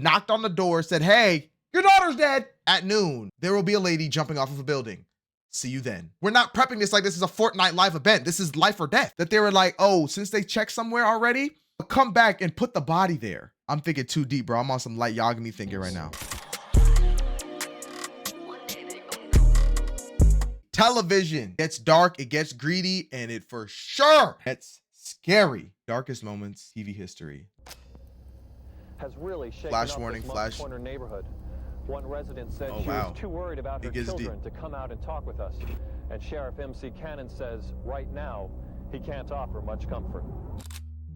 knocked on the door, said, hey, your daughter's dead. At noon, there will be a lady jumping off of a building. See you then. We're not prepping this like this is a Fortnite live event. This is life or death. That they were like, oh, since they checked somewhere already, come back and put the body there. I'm thinking too deep, bro. I'm on some light Yagami thinking right now. Television gets dark, it gets greedy, and it for sure gets scary. Darkest moments, TV history. Has really shaken Flash up warning, this flash. Corner neighborhood. One resident said Oh, she wow. was too worried about her It gets children to come out and talk with us. And Sheriff MC Cannon says right now he can't offer much comfort.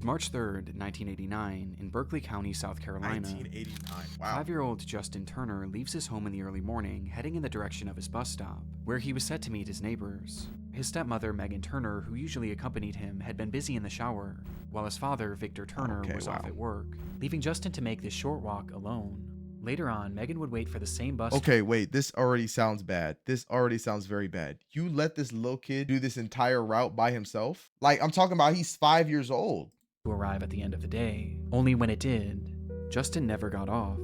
March 3rd, 1989, in Berkeley County, South Carolina. 1989, wow. 5-year-old Justin Turner leaves his home in the early morning, heading in the direction of his bus stop, where he was set to meet his neighbors. His stepmother, Megan Turner, who usually accompanied him, had been busy in the shower, while his father, Victor Turner, was off at work, leaving Justin to make this short walk alone. Later on, Megan would wait for the same bus. Okay, wait, this already sounds bad. This already sounds very bad. You let this little kid do this entire route by himself? Like, I'm talking about he's 5 years old. To arrive at the end of the day. Only when it did, Justin never got off.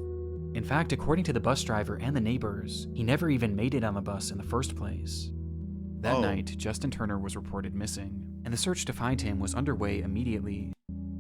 In fact, according to the bus driver and the neighbors, he never even made it on the bus in the first place. That night, Justin Turner was reported missing, and the search to find him was underway immediately.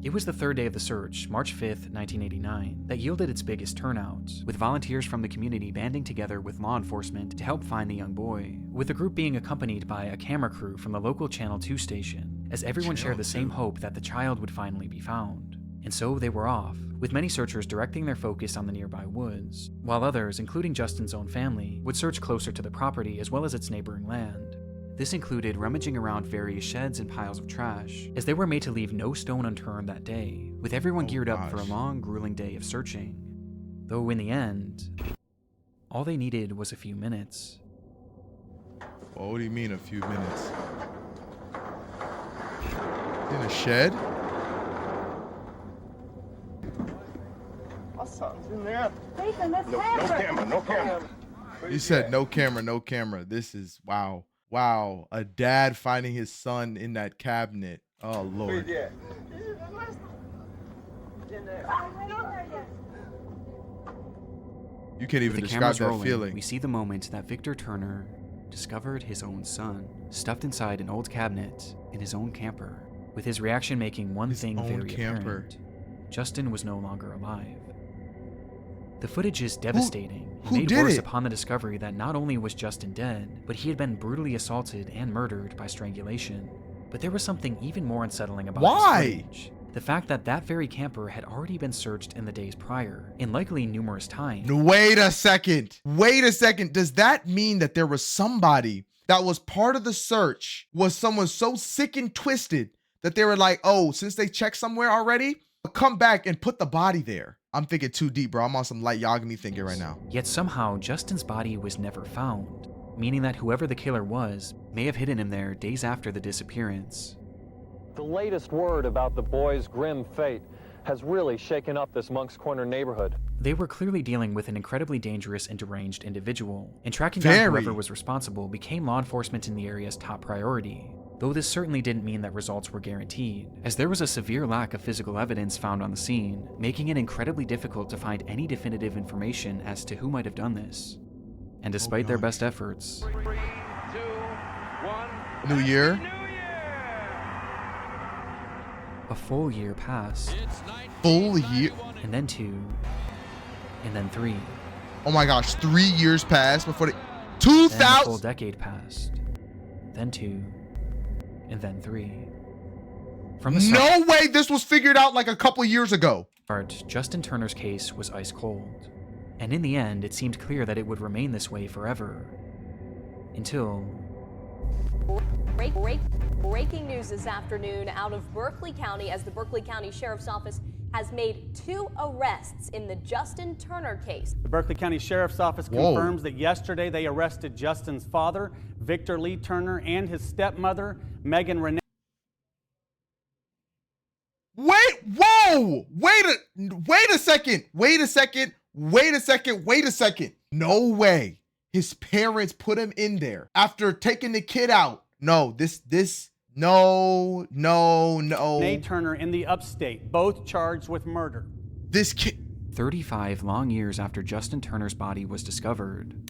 It was the third day of the search, March 5th, 1989, that yielded its biggest turnout, with volunteers from the community banding together with law enforcement to help find the young boy, with the group being accompanied by a camera crew from the local Channel 2 station, as everyone shared the same hope that the child would finally be found. And so they were off, with many searchers directing their focus on the nearby woods, while others, including Justin's own family, would search closer to the property as well as its neighboring land. This included rummaging around various sheds and piles of trash, as they were made to leave no stone unturned that day, with everyone geared up for a long, grueling day of searching. Though in the end, all they needed was a few minutes. What do you mean a few minutes? In a shed? Something's in there. Nathan, that's No camera, no camera. You said no camera, no camera. This is, wow. Wow, a dad finding his son in that cabinet. Oh, Lord. Yeah. You can't even With the describe cameras that rolling, feeling. we see the moment that Victor Turner discovered his own son, stuffed inside an old cabinet in his own camper, with his reaction making one thing very apparent. Justin was no longer alive. The footage is devastating, and made worse upon the discovery that not only was Justin dead, but he had been brutally assaulted and murdered by strangulation. But there was something even more unsettling about this footage. The fact that that very camper had already been searched in the days prior, and likely numerous times. Wait a second. Wait a second. Does that mean that there was somebody that was part of the search, was someone so sick and twisted that they were like, oh, since they checked somewhere already, come back and put the body there? I'm thinking too deep, bro. I'm on some light Yagami thinking right now. Yet somehow, Justin's body was never found, meaning that whoever the killer was may have hidden him there days after the disappearance. The latest word about the boy's grim fate has really shaken up this Moncks Corner neighborhood. They were clearly dealing with an incredibly dangerous and deranged individual, and tracking down whoever was responsible became law enforcement in the area's top priority. Though this certainly didn't mean that results were guaranteed, as there was a severe lack of physical evidence found on the scene, making it incredibly difficult to find any definitive information as to who might have done this. And despite their best efforts, 3, 2, 1. New Year? a full year passed, Full year? and then 2, and then 3. Oh my gosh, 3 years passed before they... Then a full 2000... decade passed, then 2, and then 3. From the No way this was figured out like a couple years ago. start, Justin Turner's case was ice cold. And in the end, it seemed clear that it would remain this way forever. Until... Breaking news this afternoon out of Berkeley County, as the Berkeley County Sheriff's Office has made 2 arrests in the Justin Turner case. The Berkeley County Sheriff's Office confirms that yesterday they arrested Justin's father, Victor Lee Turner, and his stepmother, Megan Renee. Wait, whoa! Wait a second. Wait a second. Wait a second. Wait a second. No way. His parents put him in there after taking the kid out. No, no. Renee Turner in the upstate, both charged with murder. This kid, 35 long years after Justin Turner's body was discovered.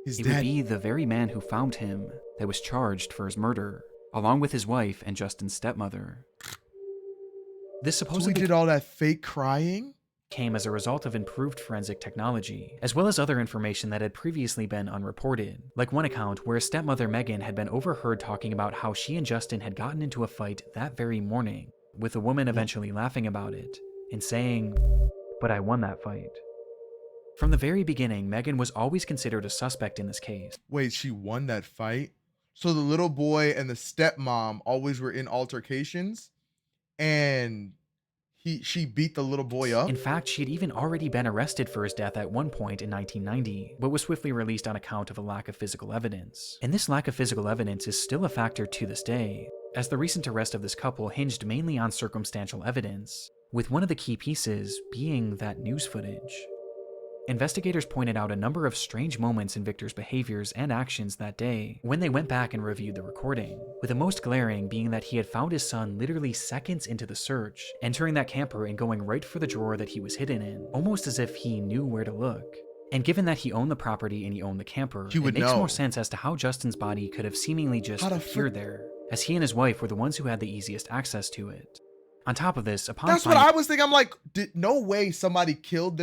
He's It dead. would be the very man who found him that was charged for his murder, along with his wife and Justin's stepmother. This So we supposedly did all that fake crying? came as a result of improved forensic technology, as well as other information that had previously been unreported, like one account where stepmother Megan had been overheard talking about how she and Justin had gotten into a fight that very morning, with the woman eventually laughing about it and saying, "But I won that fight." From the very beginning, Megan was always considered a suspect in this case. Wait, she won that fight? So the little boy and the stepmom always were in altercations, and she beat the little boy up? In fact, she had even already been arrested for his death at one point in 1990, but was swiftly released on account of a lack of physical evidence. And this lack of physical evidence is still a factor to this day, as the recent arrest of this couple hinged mainly on circumstantial evidence, with one of the key pieces being that news footage. Investigators pointed out a number of strange moments in Victor's behaviors and actions that day when they went back and reviewed the recording, with the most glaring being that he had found his son literally seconds into the search, entering that camper and going right for the drawer that he was hidden in, almost as if he knew where to look. And given that he owned the property and he owned the camper, He would it makes know. more sense as to how Justin's body could have seemingly just How the appeared there, as he and his wife were the ones who had the easiest access to it. On top of this, upon That's what finding- I was thinking. I'm like, no way somebody killed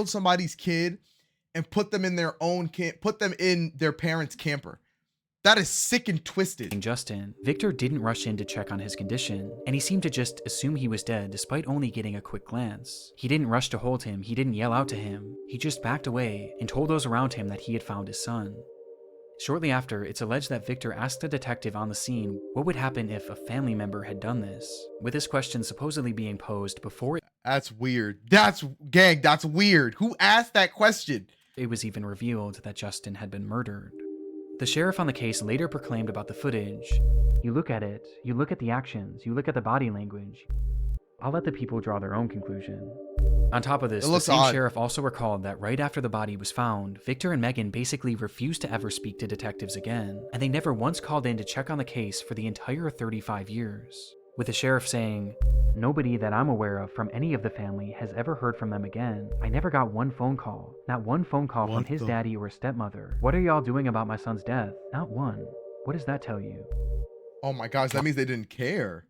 somebody's kid and put them in their own put them in their parents' camper. That is sick and twisted. Justin, Victor didn't rush in to check on his condition, and he seemed to just assume he was dead despite only getting a quick glance. He didn't rush to hold him, he didn't yell out to him, he just backed away and told those around him that he had found his son. Shortly after, it's alleged that Victor asked the detective on the scene what would happen if a family member had done this, with this question supposedly being posed before That's weird. That's weird. Who asked that question? it was even revealed that Justin had been murdered. The sheriff on the case later proclaimed about the footage, "You look at it, you look at the actions, you look at the body language. I'll let the people draw their own conclusion." On top of this, It the looks same odd. sheriff also recalled that right after the body was found, Victor and Megan basically refused to ever speak to detectives again, and they never once called in to check on the case for the entire 35 years, with the sheriff saying, "Nobody that I'm aware of from any of the family has ever heard from them again. I never got one phone call, not one phone call from his daddy or stepmother. What are y'all doing about my son's death? Not one. What does that tell you?" Oh my gosh, that means they didn't care.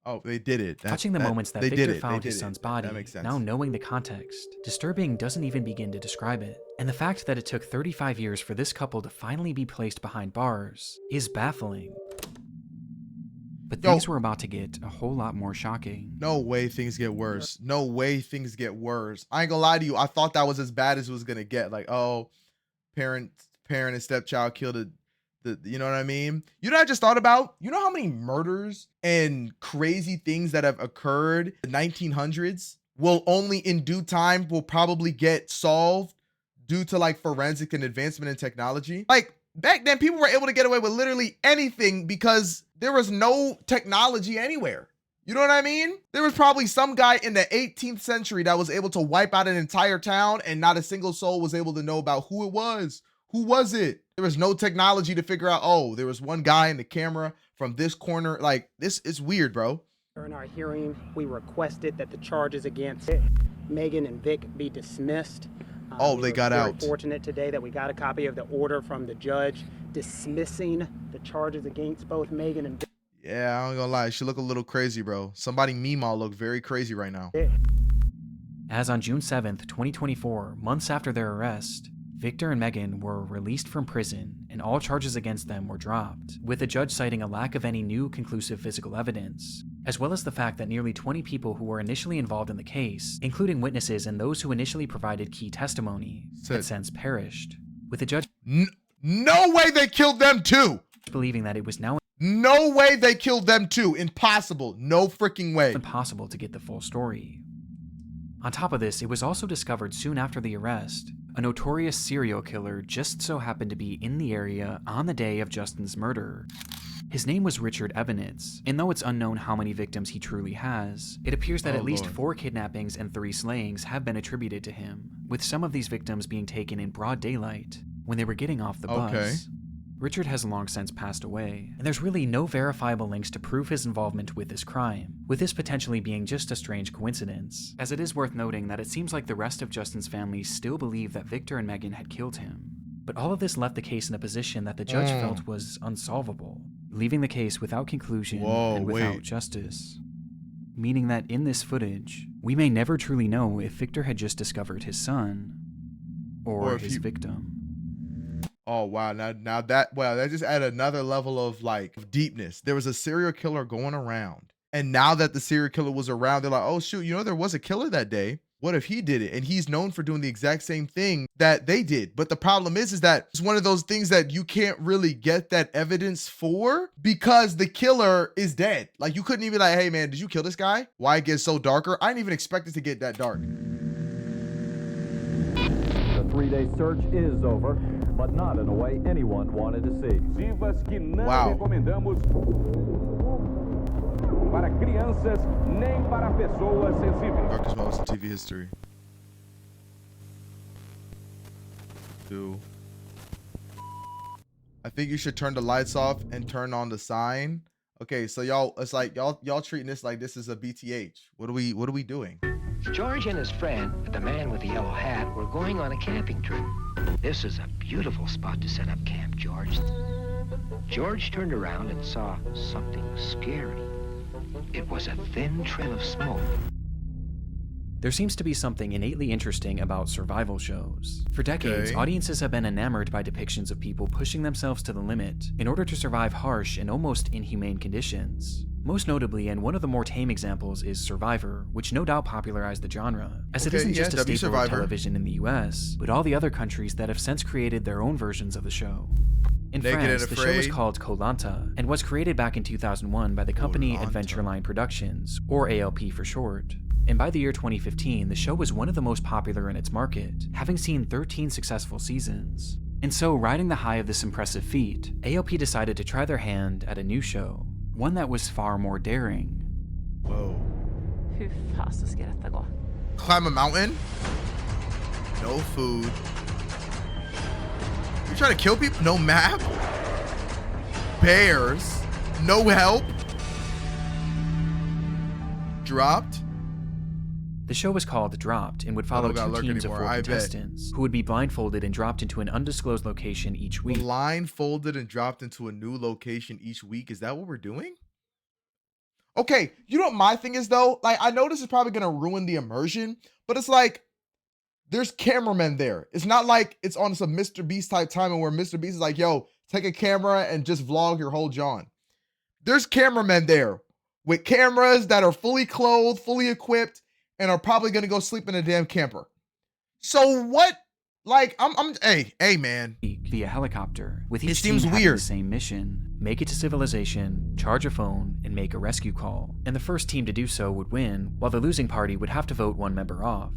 Oh, they did it. Touching the moments that they Victor did it. found They his did son's it. body, That makes sense. now knowing the context, disturbing doesn't even begin to describe it. And the fact that it took 35 years for this couple to finally be placed behind bars is baffling. But Yo. things were about to get a whole lot more shocking. No way things get worse. No way things get worse. I ain't gonna lie to you. I thought that was as bad as it was gonna get. Like, oh, parent and stepchild killed the you know what I mean? You know what I just thought about? You know how many murders and crazy things that have occurred in the 1900s will only in due time will probably get solved due to like forensic and advancement in technology? Like back then, people were able to get away with literally anything because there was no technology anywhere. You know what I mean? There was probably some guy in the 18th century that was able to wipe out an entire town and not a single soul was able to know about who it was. Who was it? There was no technology to figure out, oh, there was one guy in the camera from this corner. Like, this is weird, bro. During our hearing, we requested that the charges against Megan and Vic be dismissed. Oh, We they were got very out. fortunate today that we got a copy of the order from the judge dismissing the charges against both Megan and Vic. Yeah, I ain't gonna lie. She look a little crazy, bro. Somebody Meemaw look very crazy right now. As on June 7th, 2024, months after their arrest, Victor and Megan were released from prison and all charges against them were dropped, with the judge citing a lack of any new conclusive physical evidence, as well as the fact that nearly 20 people who were initially involved in the case, including witnesses and those who initially provided key testimony, had since perished, with the judge No way they killed them too. believing that it was now No way they killed them too. Impossible. No freaking way. impossible to get the full story. On top of this, it was also discovered soon after the arrest, a notorious serial killer just so happened to be in the area on the day of Justin's murder. His name was Richard Ebenitz, and though it's unknown how many victims he truly has, it appears that Oh, at least Lord. 4 kidnappings and 3 slayings have been attributed to him, with some of these victims being taken in broad daylight when they were getting off the bus. Okay. Richard has long since passed away, and there's really no verifiable links to prove his involvement with this crime, with this potentially being just a strange coincidence, as it is worth noting that it seems like the rest of Justin's family still believe that Victor and Megan had killed him. But all of this left the case in a position that the judge felt was unsolvable, leaving the case without conclusion and without justice. Meaning that in this footage, we may never truly know if Victor had just discovered his son, or his victim. Oh wow, now that just added another level of like deepness. There was a serial killer going around, and now that the serial killer was around, they're like, oh shoot, you know there was a killer that day. What if he did it? And he's known for doing the exact same thing that they did. But the problem is that it's one of those things that you can't really get that evidence for because the killer is dead. Like you couldn't even be like, hey man, did you kill this guy? Why it gets so darker? I didn't even expect it to get that dark. The 3-day search is over, but not in a way anyone wanted to see. Divas que não Wow. recomendamos para crianças nem para pessoas sensíveis. Darkest moments in TV history. 2. I think you should turn the lights off and turn on the sign. Okay, so y'all, it's like y'all treating this like this is a BTH. What are we doing? George and his friend, the man with the yellow hat, were going on a camping trip. This is a beautiful spot to set up camp, George. George turned around and saw something scary. It was a thin trail of smoke. There seems to be something innately interesting about survival shows. For decades, audiences have been enamored by depictions of people pushing themselves to the limit in order to survive harsh and almost inhumane conditions. Most notably, and one of the more tame examples, is Survivor, which no doubt popularized the genre, as it isn't just a staple of television in the US, but all the other countries that have since created their own versions of the show. In France, the show was called Koh Lanta, and was created back in 2001 by the company Adventureline Productions, or ALP for short. And by the year 2015, the show was one of the most popular in its market, having seen 13 successful seasons. And so, riding the high of this impressive feat, ALP decided to try their hand at a new show, one that was far more daring. Whoa. Hur fasen ska detta gå? Climb a mountain? No food. You trying to kill people? No map? Bears? No help? Dropped? The show was called Dropped and would follow two teams of 4 contestants who would be blindfolded and dropped into an undisclosed location each week. Blindfolded and dropped into a new location each week? Is that what we're doing? Okay, you know what my thing is though? Like, I know this is probably gonna ruin the immersion, but it's like, there's cameramen there. It's not like it's on some Mr. Beast type timing where Mr. Beast is like, yo, take a camera and just vlog your whole John. There's cameramen there with cameras that are fully clothed, fully equipped, and are probably gonna go sleep in a damn camper. So what? Like, hey man. Via helicopter, with each team having the same mission: make it to civilization, charge a phone, and make a rescue call. And the first team to do so would win, while the losing party would have to vote one member off.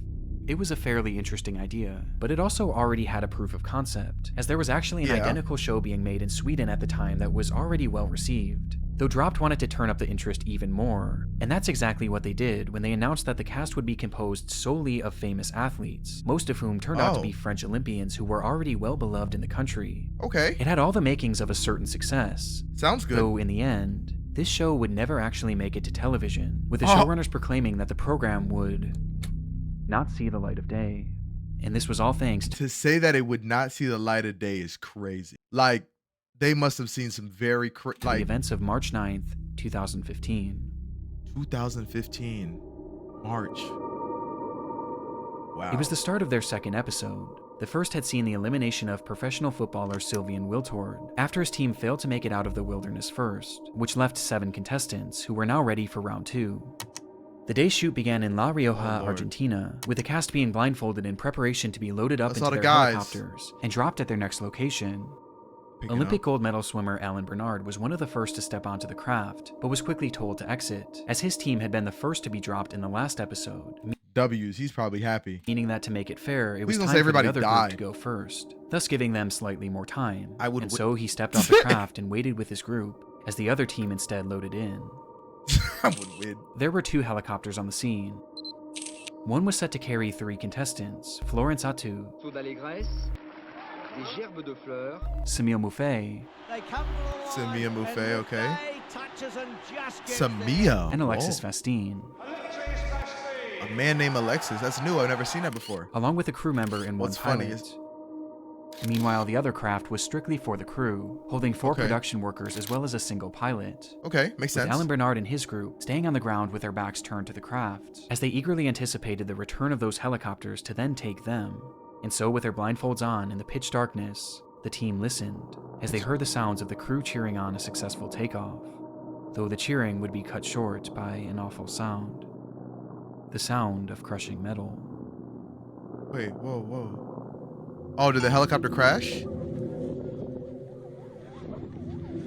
It was a fairly interesting idea, but it also already had a proof of concept, as there was actually an identical show being made in Sweden at the time that was already well received. Though Dropped wanted to turn up the interest even more, and that's exactly what they did when they announced that the cast would be composed solely of famous athletes, most of whom turned out to be French Olympians who were already well beloved in the country. Okay. It had all the makings of a certain success. Sounds good. Though in the end, this show would never actually make it to television, with the showrunners proclaiming that the program would not see the light of day. And this was all thanks to say that it would not see the light of day is crazy. Like, they must have seen some very the events of March 9th, 2015. 2015. March. Wow. It was the start of their second episode. The first had seen the elimination of professional footballer Sylvian Wiltord after his team failed to make it out of the wilderness first, which left 7 contestants who were now ready for round 2. The day's shoot began in La Rioja, Argentina, with the cast being blindfolded in preparation to be loaded up into their helicopters and dropped at their next location. Olympic gold medal swimmer Alan Bernard was one of the first to step onto the craft, but was quickly told to exit, as his team had been the first to be dropped in the last episode. W's, he's probably happy. Meaning that to make it fair, it was time for the other group to go first, thus giving them slightly more time. And so he stepped off the craft and waited with his group, as the other team instead loaded in. I would win. There were 2 helicopters on the scene. One was set to carry 3 contestants: Florence Atu, Samir Mouffe, Samia Mouffe, okay. Samia. and Alexis Oh. Fastine, A man named Alexis. That's new. I've never seen that before. along with a crew member and one What's funny pilot. is- Meanwhile, the other craft was strictly for the crew, holding 4 Okay. production workers as well as a single pilot. Okay, makes With sense. Alan Bernard and his group staying on the ground with their backs turned to the craft, as they eagerly anticipated the return of those helicopters to then take them. And so, with their blindfolds on in the pitch darkness, the team listened as they heard the sounds of the crew cheering on a successful takeoff, though the cheering would be cut short by an awful sound. The sound of crushing metal. Wait, whoa. Oh, did the helicopter crash?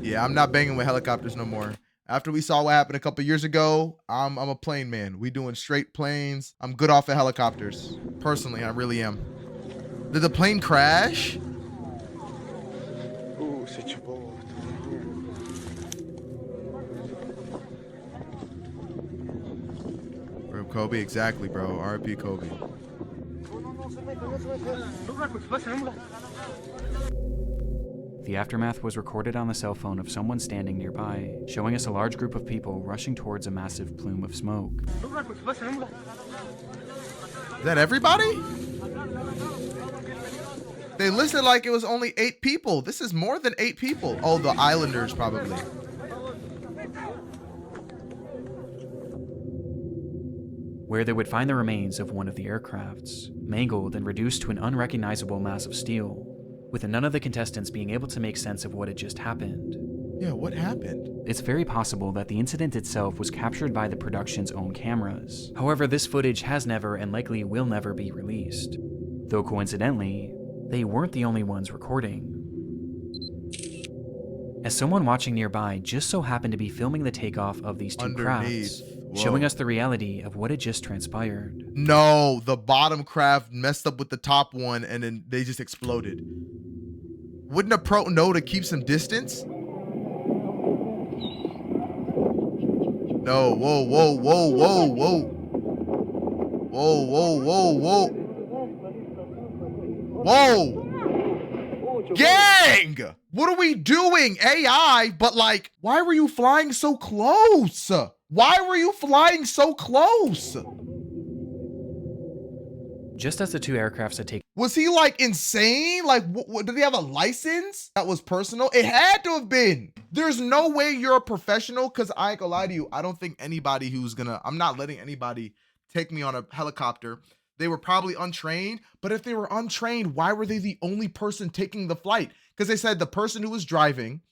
Yeah, I'm not banging with helicopters no more. After we saw what happened a couple years ago, I'm a plane man. We doing straight planes. I'm good off of helicopters. Personally, I really am. Did the plane crash? Bro, Kobe, exactly, bro. RIP Kobe. The aftermath was recorded on the cell phone of someone standing nearby, showing us a large group of people rushing towards a massive plume of smoke. Is that everybody? They listed like it was only 8 people. This is more than 8 people. Oh, the Islanders probably. Where they would find the remains of one of the aircrafts, mangled and reduced to an unrecognizable mass of steel, with none of the contestants being able to make sense of what had just happened. Yeah, what happened? It's very possible that the incident itself was captured by the production's own cameras. However, this footage has never and likely will never be released. Though coincidentally, they weren't the only ones recording. As someone watching nearby just so happened to be filming the takeoff of these 2 crafts, Whoa. showing us the reality of what had just transpired. No, the bottom craft messed up with the top one and then they just exploded. Wouldn't a pro know to keep some distance? No, whoa. Whoa! Gang! What are we doing? AI, but like, why were you flying so close? Why were you flying so close? Just as the 2 aircrafts had taken Was he like insane? Like, what, did he have a license that was personal? It had to have been. There's no way you're a professional, because I ain't gonna lie to you. I don't think anybody I'm not letting anybody take me on a helicopter. They were probably untrained, but if they were untrained, why were they the only person taking the flight? Because they said the person who was driving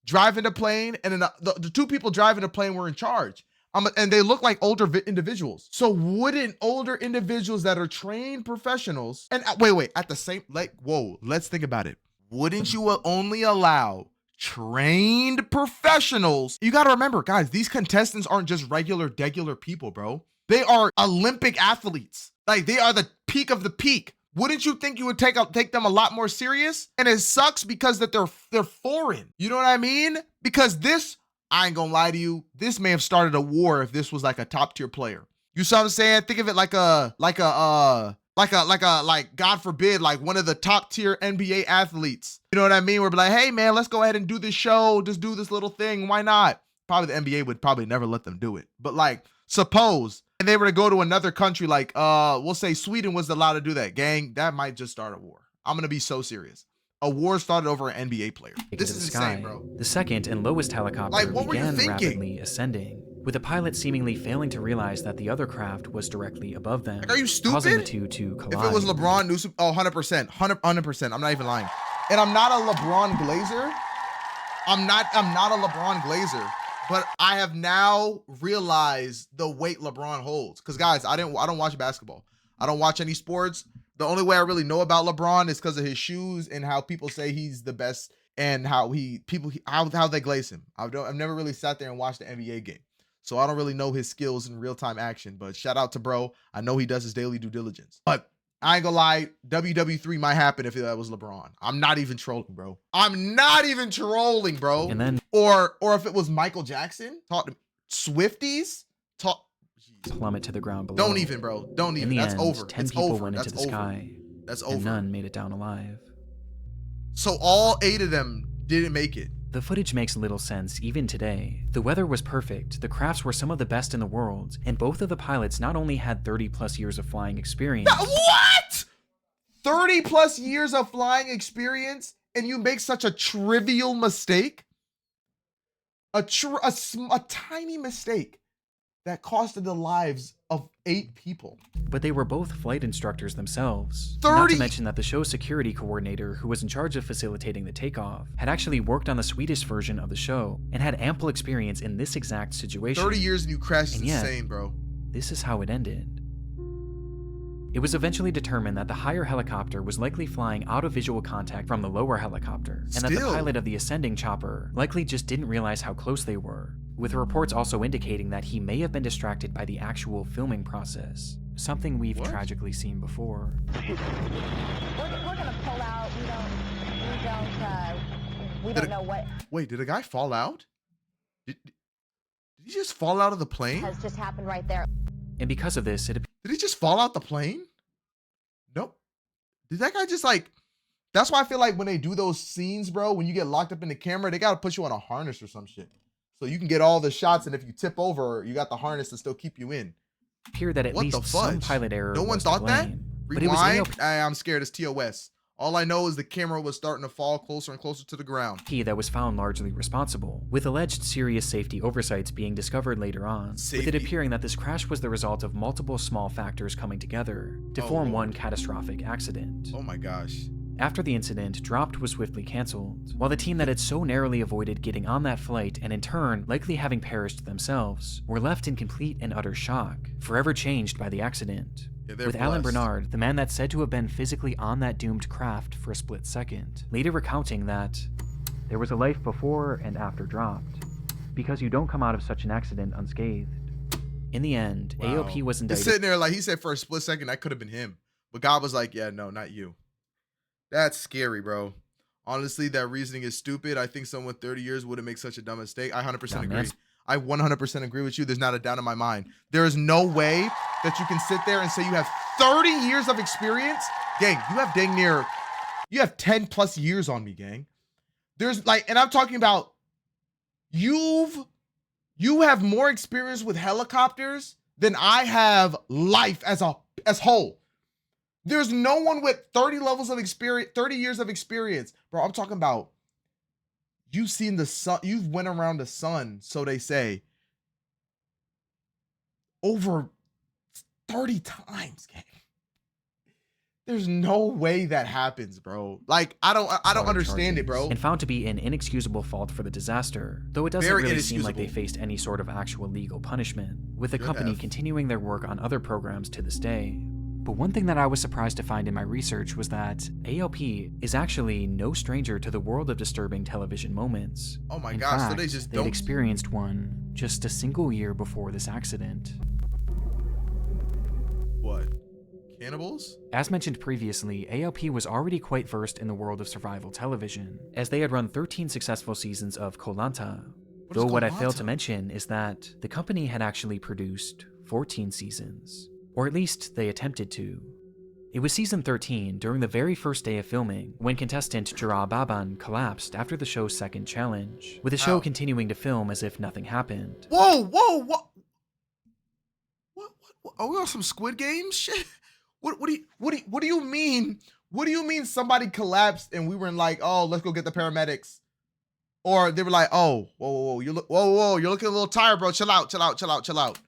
the plane, and then the 2 people driving the plane were in charge. And they look like older individuals. So wouldn't older individuals that are trained professionals, and wait, at the same, like, whoa, let's think about it. Wouldn't you only allow trained professionals? You got to remember, guys, these contestants aren't just regular people, bro. They are Olympic athletes. Like, they are the peak of the peak. Wouldn't you think you would take them a lot more serious? And it sucks because that they're foreign. You know what I mean? Because this, I ain't gonna lie to you, this may have started a war if this was like a top tier player. You see what I'm saying? Think of it like God forbid, like one of the top tier NBA athletes. You know what I mean? We're like, hey man, let's go ahead and do this show. Just do this little thing. Why not? Probably the NBA would probably never let them do it. But like, suppose and they were to go to another country, like we'll say Sweden was allowed to do that, gang, that might just start a war. I'm gonna be so serious. A war started over an NBA player. This is insane, bro. The second and lowest helicopter Like, what were you began thinking? rapidly ascending, with the pilot seemingly failing to realize that the other craft was directly above them. Like, are you stupid? Causing the 2 to collide. If it was LeBron, Newsom, oh, 100%, 100%. I'm not even lying. And I'm not a LeBron glazer. I'm not a LeBron glazer. But I have now realized the weight LeBron holds. Because guys, I don't watch basketball. I don't watch any sports. The only way I really know about LeBron is because of his shoes and how people say he's the best and how they glaze him. I've never really sat there and watched the NBA game. So I don't really know his skills in real-time action. But shout out to bro. I know he does his daily due diligence. But I ain't gonna lie, WW3 might happen if that was LeBron. I'm not even trolling, bro. I'm not even trolling, bro. And then or if it was Michael Jackson, talk to Swifties, talk. Plummet to the ground below. Don't even, bro. Don't even. In the That's end, over. 10 it's people over. went That's into the over. sky, That's and over. none made it down alive. So all 8 of them didn't make it. The footage makes little sense even today. The weather was perfect, the crafts were some of the best in the world, and both of the pilots not only had 30 plus years of flying experience. What? 30 plus years of flying experience and you make such a trivial mistake? A tiny mistake that costed the lives of 8 people. But they were both flight instructors themselves. 30. Not to mention that the show's security coordinator, who was in charge of facilitating the takeoff, had actually worked on the Swedish version of the show and had ample experience in this exact situation. 30 years and you crashed is And yet, insane, bro. This is how it ended. It was eventually determined that the higher helicopter was likely flying out of visual contact from the lower helicopter, and that the pilot of the ascending chopper likely just didn't realize how close they were, with reports also indicating that he may have been distracted by the actual filming process, something we've tragically seen before. We're gonna pull out. We don't know what Wait, did a guy fall out? Did he just fall out of the plane? has just happened right there. And because of this, Did he just fall out the plane? Nope. Did that guy just like... That's why I feel like when they do those scenes, bro, when you get locked up in the camera, they got to put you on a harness or some shit. So you can get all the shots, and if you tip over, you got the harness to still keep you in. appeared that at least some pilot error No one was to thought that? blame. But it was Rewind? I'm scared. It's TOS. All I know is the camera was starting to fall closer and closer to the ground. AOP that was found largely responsible, with alleged serious safety oversights being discovered later on, with it appearing that this crash was the result of multiple small factors coming together to form one catastrophic accident. Oh my gosh. After the incident, Dropped was swiftly cancelled, while the team that had so narrowly avoided getting on that flight and in turn likely having perished themselves were left in complete and utter shock, forever changed by the accident. With Alan Bernard, the man that's said to have been physically on that doomed craft for a split second, later recounting that there was a life before and after Dropped, because you don't come out of such an accident unscathed. In the end, AOP was indicted. He's sitting there like he said for a split second that could have been him, but God was like, yeah, no, not you. That's scary, bro. Honestly, that reasoning is stupid. I think someone 30 years wouldn't make such a dumb mistake. I 100% agree. I 100% agree with you. There's not a doubt in my mind. There is no way that you can sit there and say you have 30 years of experience. Gang, you have dang near, you have 10 plus years on me, gang. There's like, and I'm talking about you have more experience with helicopters than I have life as whole. There's no one with 30 levels of experience, 30 years of experience. Bro, I'm talking about you've seen the sun, you've went around the sun, so they say, over 30 times, gang. There's no way that happens, bro. Like, I don't understand it, bro. And found to be an inexcusable fault for the disaster, though it doesn't really seem like they faced any sort of actual legal punishment, with the company continuing their work on other programs to this day. But one thing that I was surprised to find in my research was that AOP is actually no stranger to the world of disturbing television moments. Oh my gosh, so they just don't... they'd experienced one just a single year before this accident. What? Cannibals? As mentioned previously, AOP was already quite versed in the world of survival television, as they had run 13 successful seasons of Koh Lanta. Though what I failed to mention is that the company had actually produced 14 seasons. Or at least they attempted to. It was season 13, during the very first day of filming, when contestant Jara Baban collapsed after the show's second challenge, with the show continuing to film as if nothing happened. Whoa, what? Are we on some Squid Game shit? What do you mean? What do you mean somebody collapsed and we were in like, oh, let's go get the paramedics? Or they were like, oh, whoa, you're looking a little tired, bro. Chill out.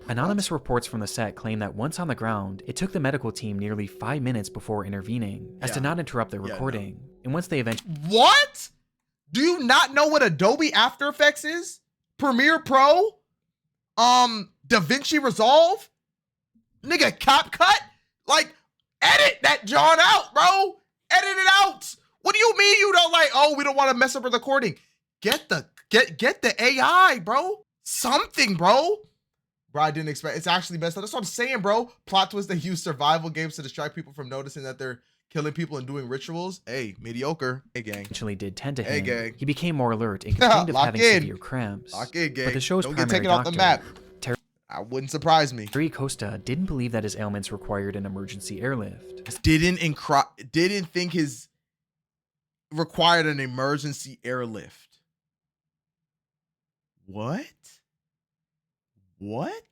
Anonymous reports from the set claim that once on the ground, it took the medical team nearly 5 minutes before intervening, as to not interrupt their recording. And once they eventually... What? Do you not know what Adobe After Effects is? Premiere Pro? DaVinci Resolve? Nigga, CapCut? Like, edit that John out, bro. Edit it out. What do you mean you don't like, oh, we don't want to mess up with recording? Get the AI, bro. Something, bro. Bro, I didn't expect. It's actually messed up. That's what I'm saying, bro. Plot twist, they use survival games to distract people from noticing that they're killing people and doing rituals. Hey, mediocre. Hey, gang. Eventually did tend to him. Hey, gang. He became more alert and complained of having severe cramps. Lock in, gang. But the show's don't get primary taken off the map. Doctor, I wouldn't surprise me. Terry Costa didn't believe that his ailments required an emergency airlift. Didn't think his required an emergency airlift. What? What?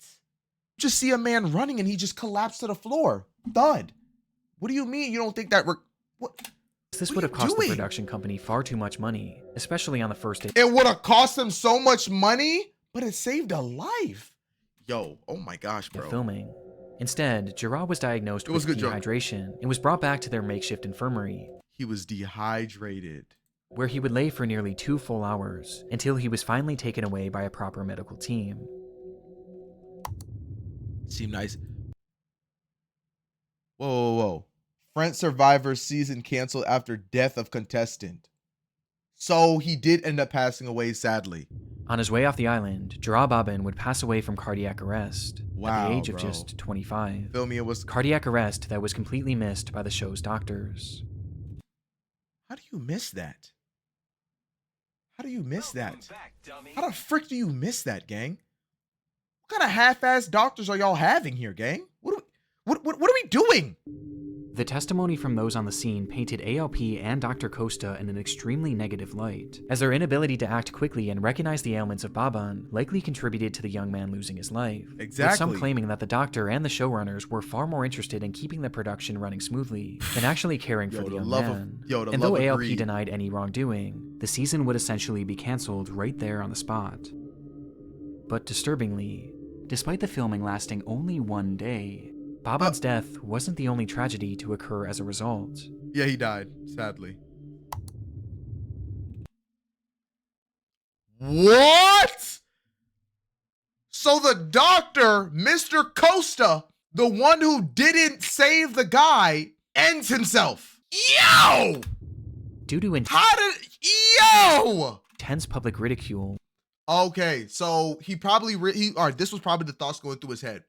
Just see a man running and he just collapsed to the floor. Thud. What do you mean you don't think that? What? This would have cost the production company far too much money, especially on the first day. It would have cost them so much money, but it saved a life. Yo, oh my gosh, bro. Filming. Instead, Gerard was diagnosed with dehydration and was brought back to their makeshift infirmary. He was dehydrated. Where he would lay for nearly 2 full hours until he was finally taken away by a proper medical team. Seemed nice. Whoa, whoa, whoa. French Survivor season canceled after death of contestant. So he did end up passing away, sadly. On his way off the island, Gerard Babin would pass away from cardiac arrest at the age of bro. just 25. Feel me? It was cardiac arrest that was completely missed by the show's doctors. How do you miss that? How do you miss that? How the frick do you miss that, gang? What kind of half-ass doctors are y'all having here, gang? What are we doing? The testimony from those on the scene painted ALP and Dr. Costa in an extremely negative light, as their inability to act quickly and recognize the ailments of Baban likely contributed to the young man losing his life. Exactly. With some claiming that the doctor and the showrunners were far more interested in keeping the production running smoothly than actually caring for the young man. And though ALP denied any wrongdoing, the season would essentially be cancelled right there on the spot. But disturbingly, despite the filming lasting only 1 day, Baban's death wasn't the only tragedy to occur as a result. Yeah, he died, sadly. What? So the doctor, Mr. Costa, the one who didn't save the guy, ends himself. Yo! Due to intense public ridicule. Okay, so he probably, all right, this was probably the thoughts going through his head.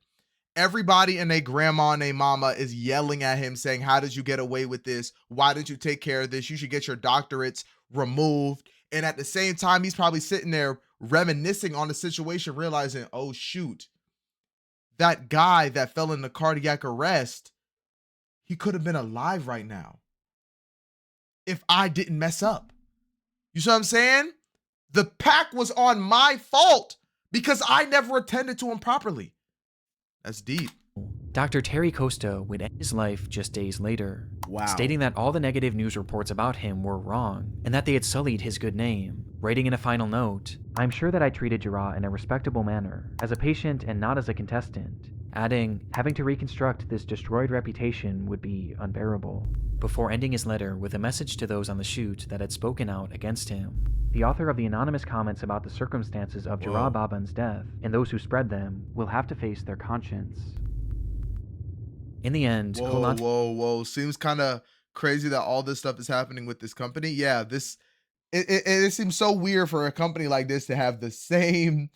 Everybody and their grandma and their mama is yelling at him saying, how did you get away with this? Why didn't you take care of this? You should get your doctorates removed. And at the same time, he's probably sitting there reminiscing on the situation, realizing, oh, shoot, that guy that fell into cardiac arrest, he could have been alive right now if I didn't mess up. You see what I'm saying? The pack was on my fault because I never attended to him properly. That's deep. Dr. Terry Costa would end his life just days later, stating that all the negative news reports about him were wrong and that they had sullied his good name, writing in a final note, "I'm sure that I treated Gerard in a respectable manner, as a patient and not as a contestant," adding, having to reconstruct this destroyed reputation would be unbearable, before ending his letter with a message to those on the shoot that had spoken out against him. The author of the anonymous comments about the circumstances of Gerard Baban's death, and those who spread them, will have to face their conscience. In the end, whoa. Seems kind of crazy that all this stuff is happening with this company. Yeah, it seems so weird for a company like this to have the same.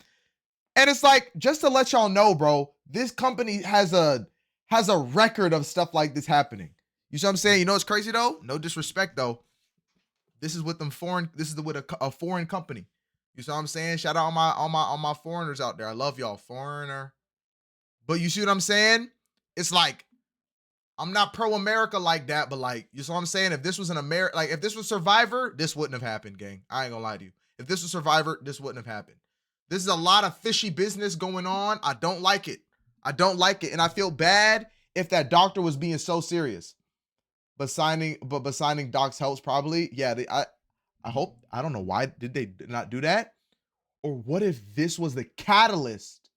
And it's like, just to let y'all know, bro, this company has a record of stuff like this happening. You see what I'm saying? You know what's crazy though? No disrespect though. This is with with a foreign company. You see what I'm saying? Shout out on my foreigners out there. I love y'all, foreigner. But you see what I'm saying? It's like, I'm not pro-America like that, but like, you see what I'm saying? If this was if this was Survivor, this wouldn't have happened, gang. I ain't gonna lie to you. If this was Survivor, this wouldn't have happened. This is a lot of fishy business going on. I don't like it. I don't like it. And I feel bad if that doctor was being so serious. But signing Doc's helps probably. Yeah, I hope, I don't know why did they not do that? Or what if this was the catalyst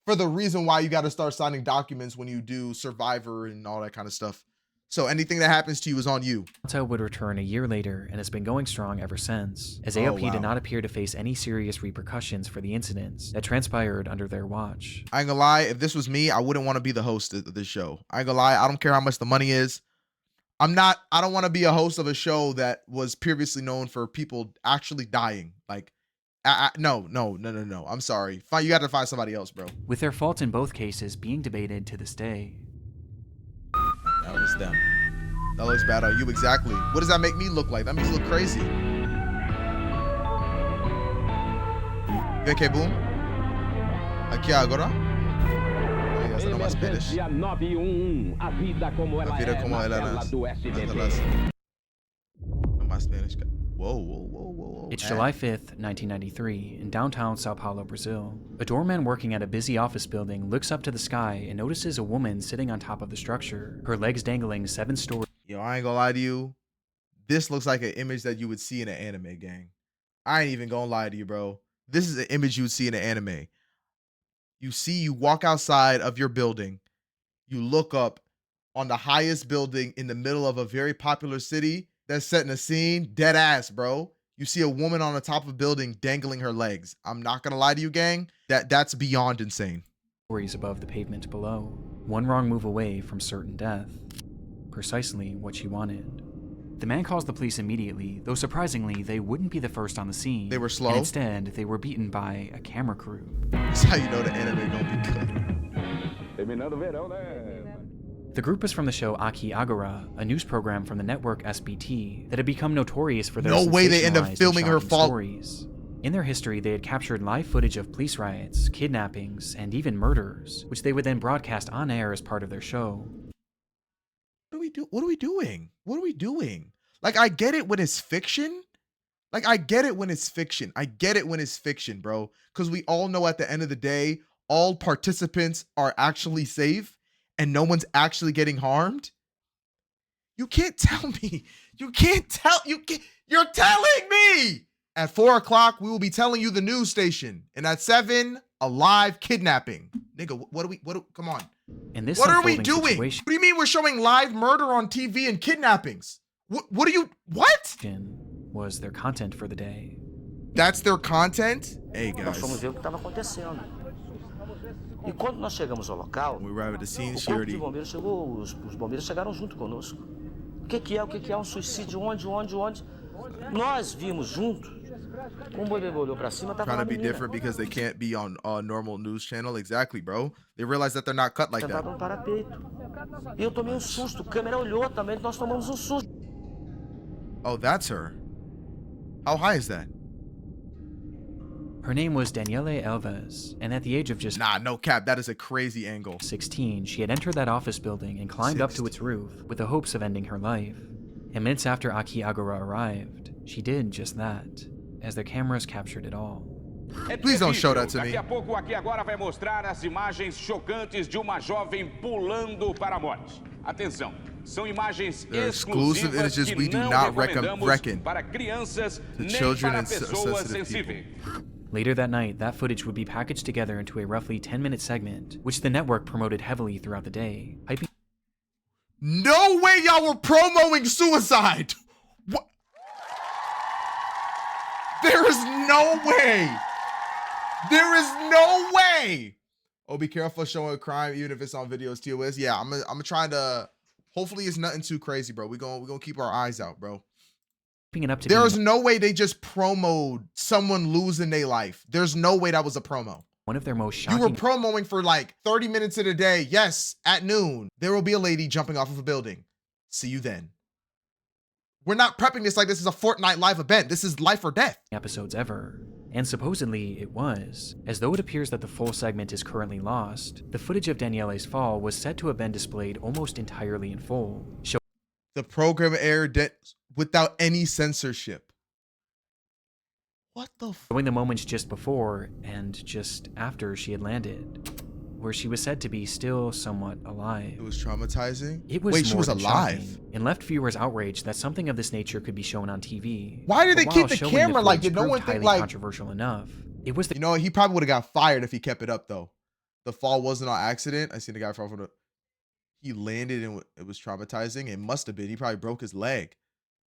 for the reason why you got to start signing documents when you do Survivor and all that kind of stuff? So anything that happens to you is on you. Malta would return a year later and has been going strong ever since, as ALP did not appear to face any serious repercussions for the incidents that transpired under their watch. I ain't gonna lie, if this was me, I wouldn't want to be the host of this show. I ain't gonna lie, I don't care how much the money is. I don't want to be a host of a show that was previously known for people actually dying. Like, no. I'm sorry. You got to find somebody else, bro. With their faults in both cases being debated to this day. That was them. That looks bad on you, exactly. What does that make me look like? That makes me look crazy. VK Boom? Aqui agora? Essa não é Spanish. A vida como ela é na tela do SD. my Spanish guy. Whoa. It's July 5th, 1993, in downtown Sao Paulo, Brazil. A doorman working at a busy office building looks up to the sky and notices a woman sitting on top of the structure, her legs dangling 7 stories. Yo, I ain't gonna lie to you. This looks like an image that you would see in an anime, gang. I ain't even gonna lie to you, bro. This is an image you would see in an anime. You walk outside of your building, you look up on the highest building in the middle of a very popular city that's setting a scene, dead ass, bro. You see a woman on the top of a building dangling her legs. I'm not gonna lie to you, gang. That's beyond insane. Stories above the pavement below. One wrong move away from certain death. Precisely what she wanted. The man calls the police immediately, though surprisingly, they wouldn't be the first on the scene. They were slow? And instead, they were beaten by a camera crew. That's how you know the anime don't be good. The group is from the show Aki Agora, a news program from the network SBT that had become notorious for their No way they end up sensationalized and filming her shocking fall. stories. In their history, they had captured live footage of police riots, kidnappings, and even murders, which they would then broadcast on air as part of their show. What are we doing? Like, I get it when it's fiction. I get it when it's fiction, bro. Because we all know at the end of the day, all participants are actually safe and no one's actually getting harmed. You can't tell me. You're telling me. At 4 o'clock, we will be telling you the news station. And at 7, a live kidnapping. Nigga, come on. In this What are we unfolding doing? situation What do you mean we're showing live murder on TV and kidnappings? What? was their content for the day. That's their content? Hey, Nós guys. fomos ver o que estava acontecendo. E quando nós chegamos ao local, We arrived at the scene, o she corpo de already... bombeiros chegou, os bombeiros chegaram junto conosco. O que é? Um suicídio? Onde? Nós vimos junto. Um bombeiro olhou pra cima, tava Trying uma to be menina. different because they can't be on a normal news channel. Exactly, bro. They realize that they're not cut like Sentada that. no parapeito. E eu tomei um susto. A câmera olhou também, nós tomamos um susto. Oh, that's her. How high is that? Her name was Daniele Alves, and at the age of just Nah, no cap. That is a crazy angle. 16, she had entered that office building and climbed up to its roof with the hopes of ending her life. And minutes after Aki Agora arrived, she did just that, as their cameras captured it all. Please don't show that to me. Daqui a pouco aqui agora vai mostrar as imagens chocantes de uma jovem pulando para a morte. Atenção, são imagens They're exclusive exclusivas images que we do não not recomendamos reckon para crianças to nem children para and pessoas sensitive sensíveis. Later that night, that footage would be packaged together into a roughly 10-minute segment, which the network promoted heavily throughout the day, hyping. No way y'all were promoting suicide. What? There is no way. There is no way. Oh, be careful showing crime, even if it's on videos, TOS. Yeah, I'm trying to. Hopefully, it's nothing too crazy, bro. We're gonna keep our eyes out, bro. It up to There's no way they just promoted someone losing their life. There's no way that was a promo. One of their most shocking. You were promoting for like 30 minutes of the day. Yes, at noon, there will be a lady jumping off of a building. See you then. We're not prepping this like this is a Fortnite live event. This is life or death. Episodes ever. And supposedly it was. As though it appears that the full segment is currently lost, the footage of Daniele's fall was said to have been displayed almost entirely in full. The program aired without any censorship. What the f? Showing the moments just before and just after she had landed, where she was said to be still somewhat alive. It was traumatizing? It was Wait, she more was than alive? shocking, and left viewers outraged that something of this nature could be shown on TV. Why did they But keep while the showing camera like, footage did no one proved think highly like... controversial enough, it was the... You know, he probably would have got fired if he kept it up though. The fall wasn't on accident. I seen the guy fall from the... He landed and it was traumatizing. It must have been. He probably broke his leg.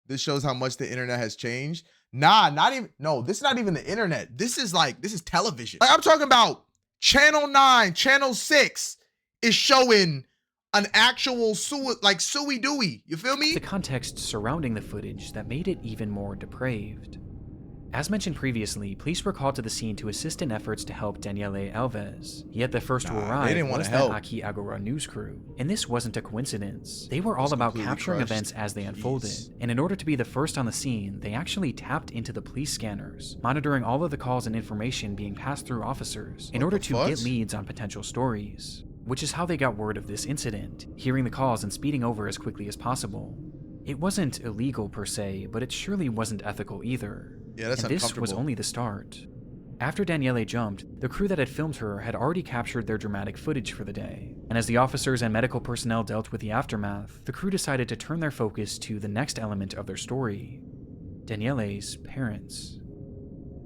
This shows how much the internet has changed. Nah, not even... No, this is not even the internet. This is television. Like, I'm talking about Channel 9, Channel 6 is showing an actual Suey Dewey. You feel me? The context surrounding the footage that made it even more depraved. As mentioned previously, police were called to the scene to assist in efforts to help Daniele Alves. Yet the first to arrive was the Aki Agora news crew. And this wasn't a coincidence. They were all about capturing events as they unfolded. And in order to be the first on the scene, they actually tapped into the police scanners, monitoring all of the calls and information being passed through officers in order to get leads on potential stories. Which is how they got word of this incident, hearing the calls and speeding over as quickly as possible. It wasn't illegal per se, but it surely wasn't ethical either. Yeah, that's and this was uncomfortable. only the start. After Daniele jumped, the crew that had filmed her had already captured their dramatic footage for the day. And as the officers and medical personnel dealt with the aftermath, the crew decided to turn their focus to the next element of their story: Daniele's parents.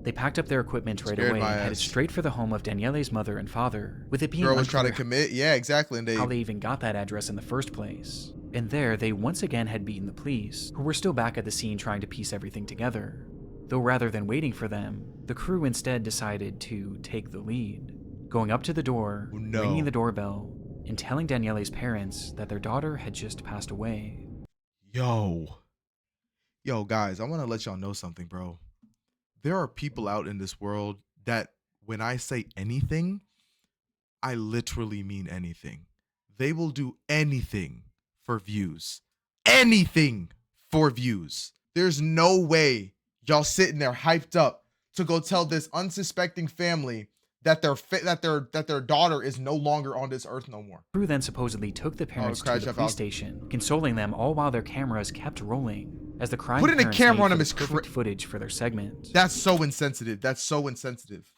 They packed up their equipment right away and headed straight for the home of Daniele's mother and father, with it being girl was trying to unclear commit. Yeah, exactly. And how they even got that address in the first place. And there, they once again had beaten the police, who were still back at the scene trying to piece everything together. Though rather than waiting for them, the crew instead decided to take the lead, going up to the door, ringing the doorbell, and telling Daniele's parents that their daughter had just passed away. Yo, guys, I want to let y'all know something, bro. There are people out in this world that when I say anything, I literally mean anything. They will do anything for views. Anything for views. There's no way y'all sitting there hyped up to go tell this unsuspecting family that their daughter is no longer on this earth no more. The crew then supposedly took the parents to the police station, consoling them all while their cameras kept rolling, as the crying putting a parents camera made on them for is the perfect footage for their segment. That's so insensitive. That's so insensitive.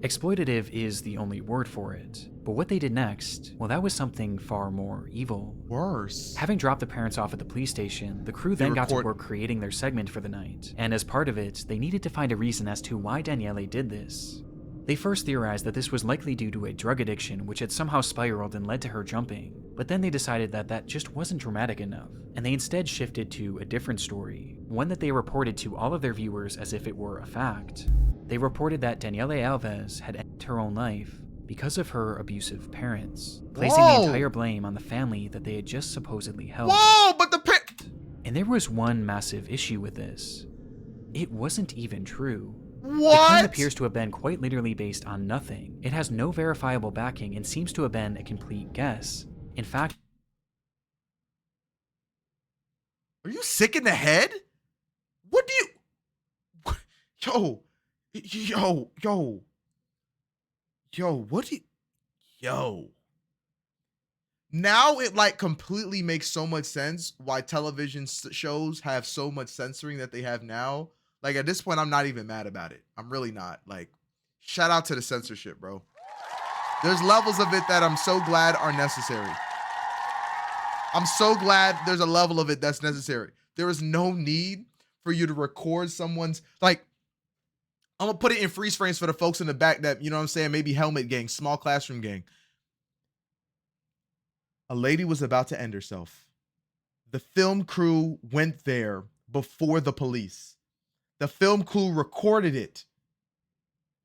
Exploitative is the only word for it. But what they did next, well, that was something far more evil. Worse. Having dropped the parents off at the police station, the crew then got to work creating their segment for the night. And as part of it, they needed to find a reason as to why Daniele did this. They first theorized that this was likely due to a drug addiction which had somehow spiraled and led to her jumping, but then they decided that that just wasn't dramatic enough, and they instead shifted to a different story, one that they reported to all of their viewers as if it were a fact. They reported that Daniele Alves had ended her own life because of her abusive parents, placing the entire blame on the family that they had just supposedly helped. And there was one massive issue with this. It wasn't even true. The claim appears to have been quite literally based on nothing. It has no verifiable backing and seems to have been a complete guess. In fact, are you sick in the head? What do you... Yo. Now it like completely makes so much sense why television shows have so much censoring that they have now. Like at this point, I'm not even mad about it. I'm really not. Like, shout out to the censorship, bro. There's levels of it that I'm so glad are necessary. I'm so glad there's a level of it that's necessary. There is no need for you to record someone's, like, I'm gonna put it in freeze frames for the folks in the back that, you know what I'm saying, maybe helmet gang, small classroom gang. A lady was about to end herself. The film crew went there before the police. The film crew recorded it.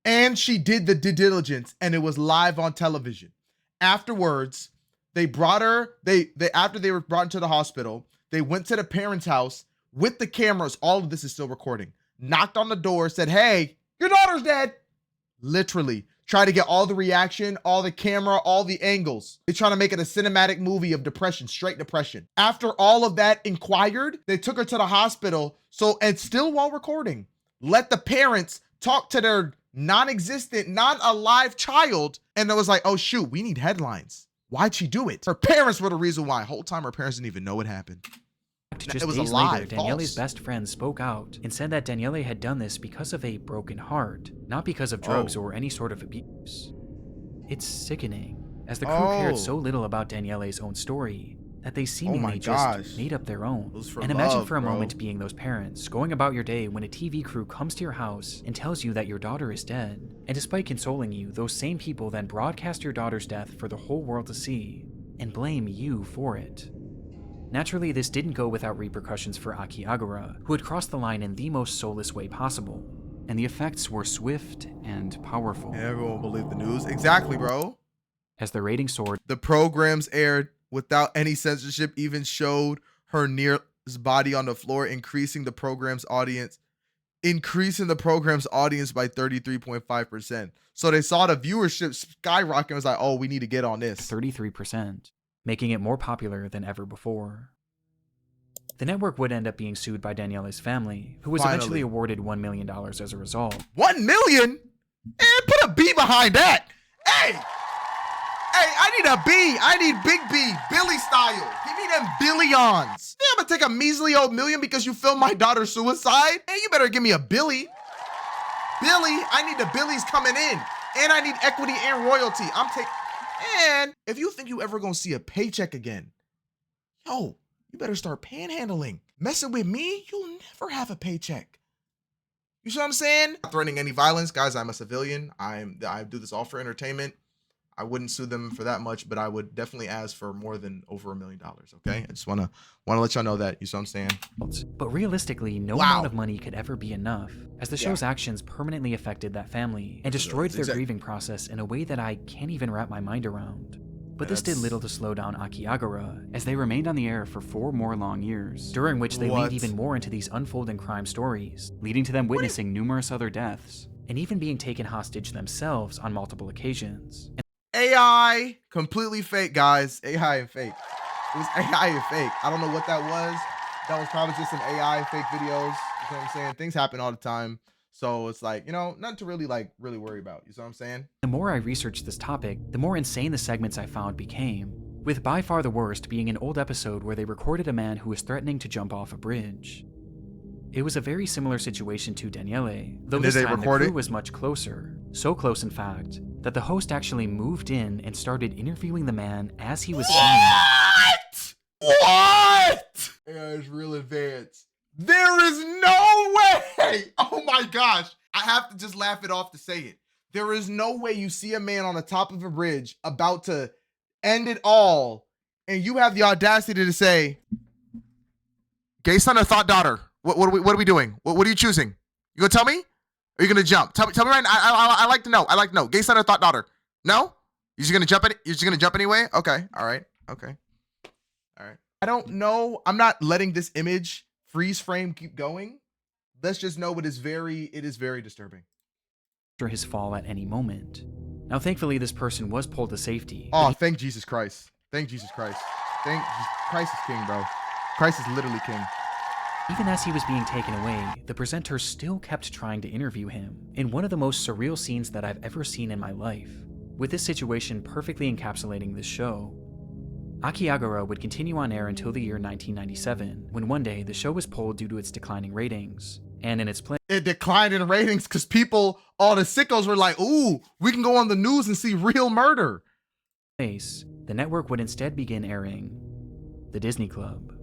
And she did the due diligence, and it was live on television. Afterwards, they brought her, after they were brought into the hospital, they went to the parents' house with the cameras. All of this is still recording. Knocked on the door, said, "Hey, your daughter's dead." Literally. Try to get all the reaction, all the camera, all the angles. They're trying to make it a cinematic movie of depression, straight depression. After all of that inquired, they took her to the hospital. And still while recording, let the parents talk to their non-existent, non-alive child. And it was like, oh shoot, we need headlines. Why'd she do it? Her parents were the reason why. Whole time her parents didn't even know what happened. Just days later, Daniele's best friend spoke out and said that Daniele had done this because of a broken heart, not because of drugs or any sort of abuse. It's sickening, as the crew cared so little about Daniele's own story that they seemingly just made up their own. And imagine for a moment being those parents, going about your day when a TV crew comes to your house and tells you that your daughter is dead. And despite consoling you, those same people then broadcast your daughter's death for the whole world to see and blame you for it. Naturally, this didn't go without repercussions for Aki Agura, who had crossed the line in the most soulless way possible. And the effects were swift and powerful. Everyone believed the news. Exactly, bro. As the ratings soared, the programs aired without any censorship, even showed her near body on the floor, increasing the program's audience by 33.5%. So they saw the viewership skyrocket and was like, oh, we need to get on this. 33%. Making it more popular than ever before. The network would end up being sued by Daniele's family, who was eventually awarded $1 million as a result. $1 million? And put a B behind that. Hey, I need a B. I need Big B, Billy style. Give me them billions. Yeah, I'm gonna take a measly old million because you filmed my daughter's suicide? Hey, you better give me a Billy. Billy, I need the Billies coming in. And I need equity and royalty. And if you think you ever gonna see a paycheck again, yo, you better start panhandling. Messing with me, you'll never have a paycheck. You see what I'm saying? Not threatening any violence. Guys, I'm a civilian. I do this all for entertainment. I wouldn't sue them for that much, but I would definitely ask for more than over $1 million, okay? I just wanna let y'all know that, you see what I'm saying? But realistically, no amount of money could ever be enough, as the show's actions permanently affected that family and destroyed their grieving process in a way that I can't even wrap my mind around. But this did little to slow down Akiagara, as they remained on the air for 4 more long years, during which they leaned even more into these unfolding crime stories, leading to them witnessing numerous other deaths, and even being taken hostage themselves on multiple occasions. AI, completely fake, guys. AI and fake. It was AI and fake. I don't know what that was. That was probably just some AI fake videos. You know what I'm saying? Things happen all the time. So it's like, you know, nothing to really worry about. You know what I'm saying? The more I researched this topic, the more insane the segments I found became, with by far the worst being an old episode where they recorded a man who was threatening to jump off a bridge. It was a very similar situation to Daniele, though this time the crew was much closer. So close, in fact, that the host actually moved in and started interviewing the man as he was What? What? Yeah, it's real advanced. There is no way. Oh my gosh. I have to just laugh it off to say it. There is no way you see a man on the top of a bridge about to end it all, and you have the audacity to say, gay son or thought daughter? What are we doing? What are you choosing? You gonna tell me? Or are you gonna jump? Tell me right now. I like to know. I like to know. Gay son or thought daughter? No? You're just gonna jump You're just gonna jump anyway? Okay. All right. Okay. All right. I don't know. I'm not letting this image freeze frame keep going. Let's just know it is very disturbing. After his fall at any moment. Now, thankfully, this person was pulled to safety. Oh, thank Jesus Christ. Thank Jesus Christ. Christ is king, bro. Christ is literally king. Even as he was being taken away, the presenter still kept trying to interview him in one of the most surreal scenes that I've ever seen in my life, with this situation perfectly encapsulating this show. Akiagara would continue on air until the year 1997, when one day the show was pulled due to its declining ratings, and in its place, it declined in ratings because all the sickos were like, ooh, we can go on the news and see real murder. The network would instead begin airing The Disney Club.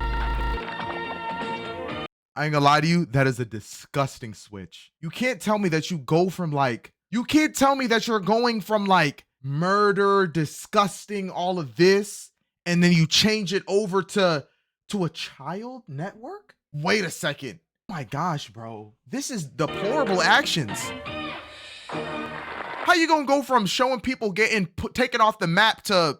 I ain't gonna lie to you, that is a disgusting switch. You can't tell me that you're going from murder, disgusting, all of this, and then you change it over to a child network? Wait a second. Oh my gosh, bro. This is deplorable actions. How you gonna go from showing people getting taken off the map to...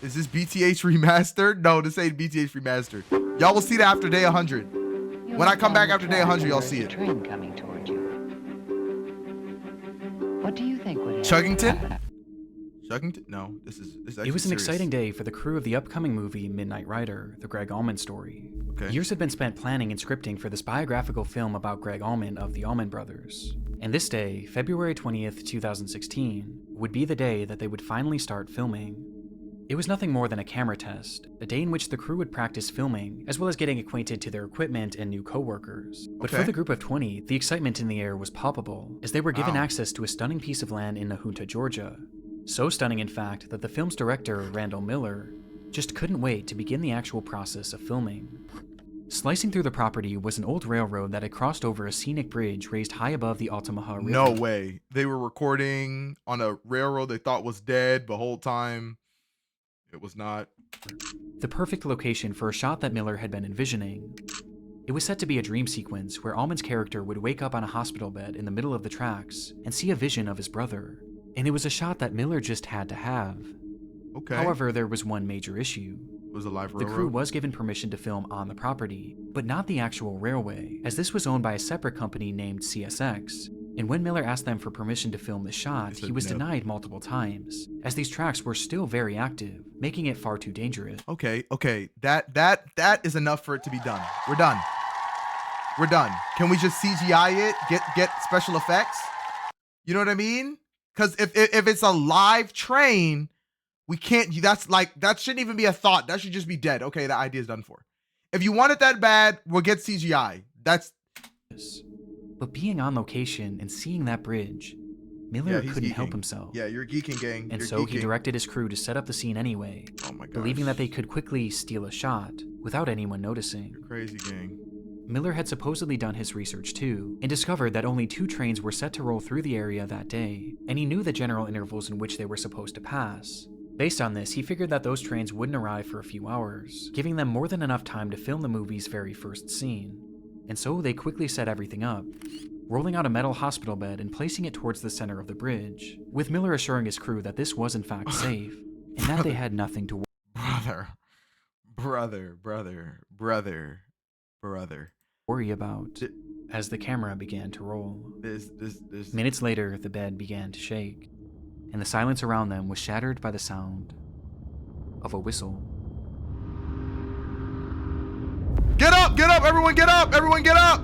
Is this BTH remastered? No, this ain't BTH remastered. Y'all will see that after day 100. When I come back after day 100, y'all see it. Train coming toward you. What do you think would Chuggington? No, this is It was an serious. exciting day for the crew of the upcoming movie Midnight Rider, the Greg Allman story. Okay. Years had been spent planning and scripting for this biographical film about Greg Allman of the Allman Brothers. And this day, February 20th, 2016, would be the day that they would finally start filming. It was nothing more than a camera test, a day in which the crew would practice filming, as well as getting acquainted to their equipment and new co-workers. But for the group of 20, the excitement in the air was palpable, as they were given access to a stunning piece of land in Nahunta, Georgia. So stunning, in fact, that the film's director, Randall Miller, just couldn't wait to begin the actual process of filming. Slicing through the property was an old railroad that had crossed over a scenic bridge raised high above the Altamaha River. No way. They were recording on a railroad they thought was dead the whole time. It was not. The perfect location for a shot that Miller had been envisioning. It was set to be a dream sequence where Allman's character would wake up on a hospital bed in the middle of the tracks and see a vision of his brother. And it was a shot that Miller just had to have. Okay. However, there was one major issue. It was a live railroad. The crew was given permission to film on the property, but not the actual railway, as this was owned by a separate company named CSX. And when Miller asked them for permission to film the shot, he was denied multiple times, as these tracks were still very active, making it far too dangerous. Okay. That is enough for it to be done. We're done. Can we just CGI it? Get special effects? You know what I mean? Because if it's a live train, We can't, that's like, that shouldn't even be a thought. That should just be dead. Okay, that idea is done for. If you want it that bad, we'll get CGI. That's. But being on location and seeing that bridge, Miller couldn't help himself. Yeah, you're geeking, gang. And you're so geeking. he directed his crew to set up the scene anyway, believing that they could quickly steal a shot without anyone noticing. You're crazy, gang. Miller had supposedly done his research too, and discovered that only 2 trains were set to roll through the area that day, and he knew the general intervals in which they were supposed to pass. Based on this, he figured that those trains wouldn't arrive for a few hours, giving them more than enough time to film the movie's very first scene. And so they quickly set everything up, rolling out a metal hospital bed and placing it towards the center of the bridge, with Miller assuring his crew that this was in fact safe, and that they had nothing to worry about as the camera began to roll. Minutes later, the bed began to shake, and the silence around them was shattered by the sound of a whistle. Get up! Get up! Everyone get up! Everyone get up!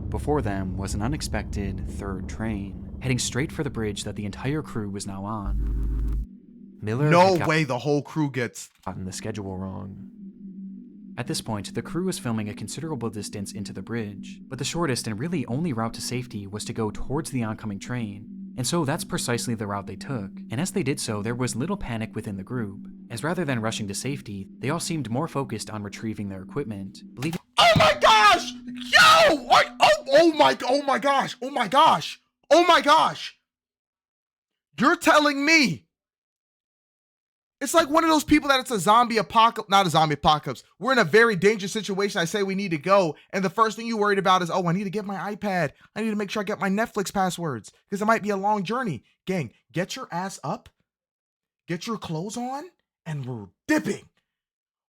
Before them was an unexpected 3rd train, heading straight for the bridge that the entire crew was now on. Miller no way the whole crew gets gotten the schedule wrong. At this point, the crew was filming a considerable distance into the bridge, but the shortest and really only route to safety was to go towards the oncoming train, and so that's precisely the route they took. And as they did so, there was little panic within the group, as rather than rushing to safety, they all seemed more focused on retrieving their equipment, believing— Oh my gosh! Yo! Oh my gosh! Oh my gosh! Oh my gosh! You're telling me it's like one of those people that it's a zombie apocalypse, not a zombie apocalypse. We're in a very dangerous situation. I say we need to go. And the first thing you worried about is, oh, I need to get my iPad. I need to make sure I get my Netflix passwords because it might be a long journey. Gang, get your ass up, get your clothes on, and we're dipping.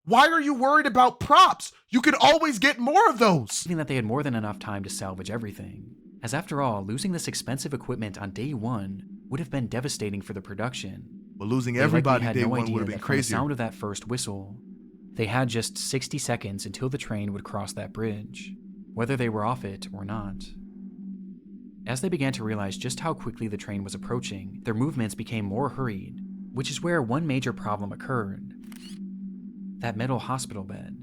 Why are you worried about props? You could always get more of those. That they had more than enough time to salvage everything. As after all, losing this expensive equipment on day 1 would have been devastating for the production. But losing everybody day 1 would have been crazy. The sound of that first whistle, they had just 60 seconds until the train would cross that bridge, whether they were off it or not. As they began to realize just how quickly the train was approaching, their movements became more hurried, which is where one major problem occurred. That metal hospital bed.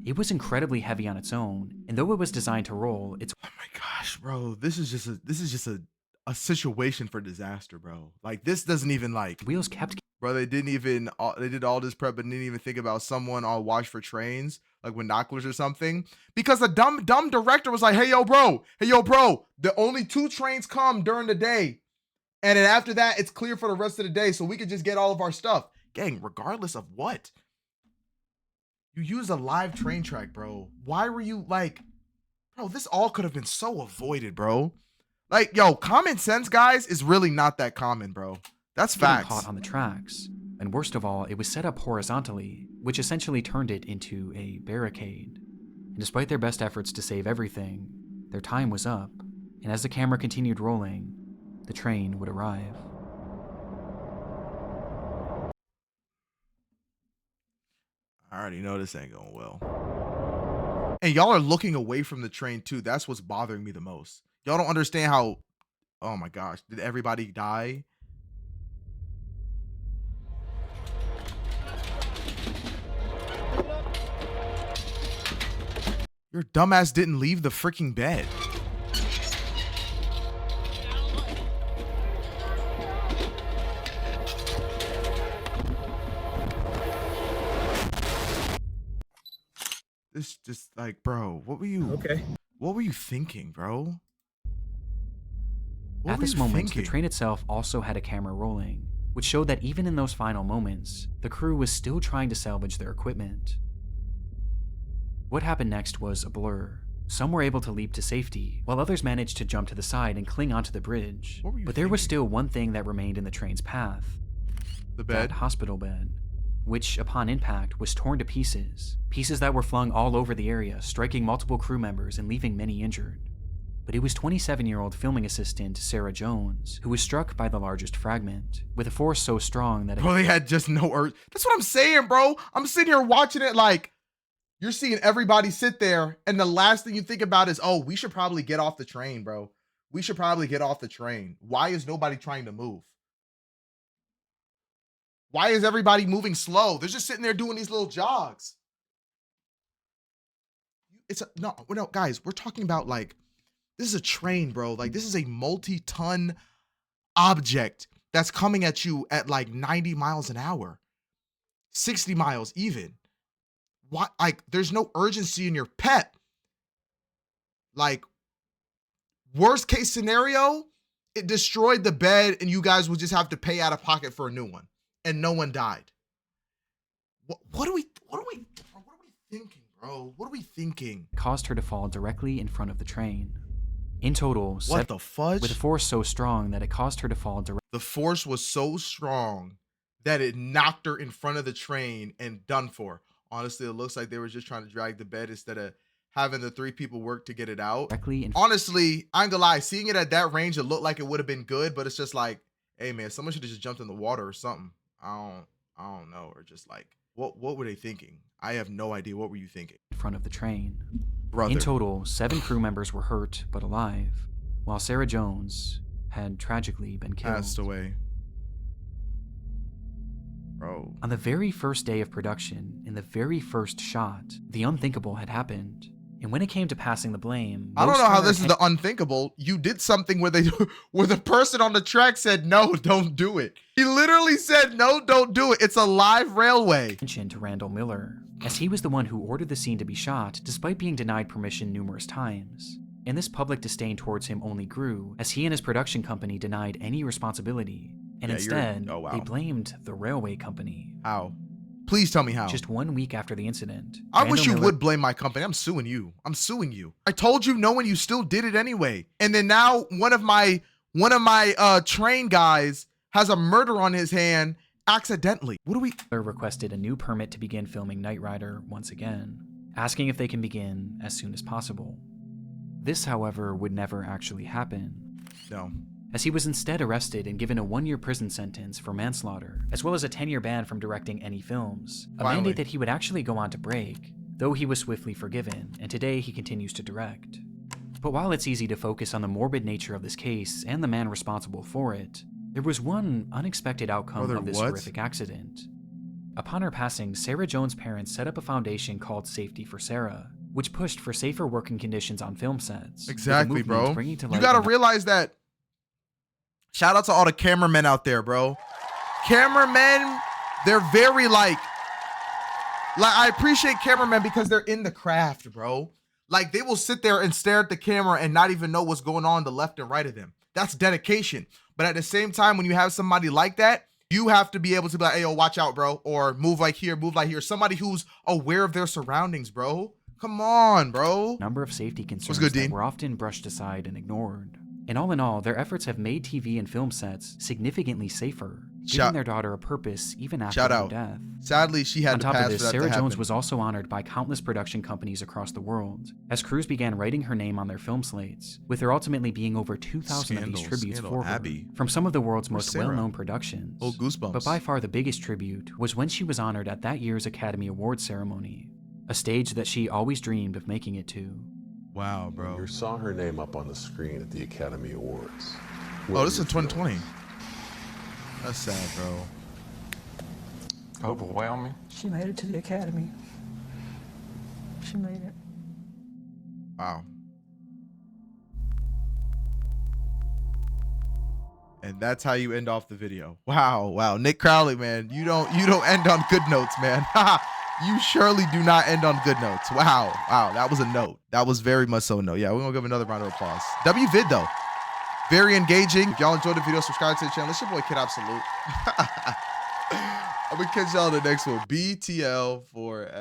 It was incredibly heavy on its own, and though it was designed to roll, it's— Oh my gosh, bro, this is just a situation for disaster, bro. Like, this doesn't even, like, wheels kept— Bro, they did all this prep but didn't even think about someone on watch for trains, like with binoculars or something, because the dumb director was like, hey yo bro, the only 2 trains come during the day, and then after that it's clear for the rest of the day, so we could just get all of our stuff. Gang, regardless of what, you use a live train track, bro. Why were you like, bro, this all could have been so avoided, bro. Like, yo, common sense, guys, is really not that common, bro. That's facts. Caught on the tracks, and worst of all, it was set up horizontally, which essentially turned it into a barricade. And despite their best efforts to save everything, their time was up, and as the camera continued rolling, the train would arrive. I already know this ain't going well. And y'all are looking away from the train too. That's what's bothering me the most. Y'all don't understand how, oh my gosh, did everybody die? Your dumbass didn't leave the freaking bed. This just like, bro, what were you thinking, bro? At this moment, the train itself also had a camera rolling, which showed that even in those final moments, the crew was still trying to salvage their equipment. What happened next was a blur. Some were able to leap to safety, while others managed to jump to the side and cling onto the bridge. But there was still one thing that remained in the train's path. The bed? That hospital bed, which upon impact was torn to pieces. Pieces that were flung all over the area, striking multiple crew members and leaving many injured. But it was 27-year-old filming assistant Sarah Jones who was struck by the largest fragment, with a force so strong that— Bro, they had just no earth. That's what I'm saying, bro. I'm sitting here watching it like, you're seeing everybody sit there, and the last thing you think about is, oh, we should probably get off the train, bro. We should probably get off the train. Why is nobody trying to move? Why is everybody moving slow? They're just sitting there doing these little jogs. No, guys, we're talking about like, this is a train, bro. Like, this is a multi-ton object that's coming at you at like 90 miles an hour, 60 miles even. Why? Like, there's no urgency in your pep. Like, worst case scenario, it destroyed the bed and you guys would just have to pay out of pocket for a new one, and no one died. What are we thinking, bro? What are we thinking? Caused her to fall directly in front of the train. In total, What the fudge? with a force so strong that it caused her to fall directly. The force was so strong that it knocked her in front of the train and done for. Honestly, it looks like they were just trying to drag the bed instead of having the 3 people work to get it out. Honestly, I ain't gonna lie, seeing it at that range, it looked like it would have been good, but it's just like, hey man, someone should have just jumped in the water or something. I don't know, or just like, what were they thinking? I have no idea. What were you thinking? In front of the train. Brother. In total, 7 crew members were hurt but alive, while Sarah Jones had tragically been killed. Passed away. Bro. On the very first day of production, in the very first shot, the unthinkable had happened. And when it came to passing the blame, I don't know how this is the unthinkable. You did something where where the person on the track said, no, don't do it. He literally said, no, don't do it. It's a live railway. Attention to Randall Miller, as he was the one who ordered the scene to be shot despite being denied permission numerous times. And this public disdain towards him only grew as he and his production company denied any responsibility. And instead, they blamed the railway company. How? Please tell me how. Just 1 week after the incident. I wish you would blame my company. I'm suing you. I'm suing you. I told you no, and you still did it anyway. And then now one of my train guys has a murder on his hand accidentally. What do we? Requested a new permit to begin filming Knight Rider once again, asking if they can begin as soon as possible. This, however, would never actually happen. No. As he was instead arrested and given a 1-year prison sentence for manslaughter, as well as a 10-year ban from directing any films, a mandate that he would actually go on to break, though he was swiftly forgiven, and today he continues to direct. But while it's easy to focus on the morbid nature of this case and the man responsible for it, there was one unexpected outcome of this horrific accident. Upon her passing, Sarah Jones' parents set up a foundation called Safety for Sarah, which pushed for safer working conditions on film sets. Exactly, bro. You gotta realize that. Shout out to all the cameramen out there, bro. Cameramen, they're very like I appreciate cameramen because they're in the craft, bro. Like, they will sit there and stare at the camera and not even know what's going on the left and right of them. That's dedication. But at the same time, when you have somebody like that, you have to be able to be like, hey, yo, watch out, bro. Or move like here, move like here. Somebody who's aware of their surroundings, bro. Come on, bro. Number of safety concerns that were often brushed aside and ignored. And all in all, their efforts have made TV and film sets significantly safer, giving their daughter a purpose even after her death. Sadly, she had to pass for that to happen. On top of this, Sarah Jones was also honored by countless production companies across the world, as crews began writing her name on their film slates, with there ultimately being over 2,000 of these tributes for her, from some of the world's most well-known productions. Oh, goosebumps. But by far the biggest tribute was when she was honored at that year's Academy Awards ceremony, a stage that she always dreamed of making it to. Wow, bro. You saw her name up on the screen at the Academy Awards. Oh, this is 2020. That's sad, bro. Overwhelming. She made it to the Academy. She made it. Wow. And that's how you end off the video. Wow, wow. Nick Crowley, man. You don't end on good notes, man. You surely do not end on good notes. Wow. Wow. That was a note. That was very much so a note. Yeah, we're going to give another round of applause. WVid, though. Very engaging. If y'all enjoyed the video, subscribe to the channel. It's your boy, Kiddabsolute. I'm going to catch y'all in the next one. BTL forever.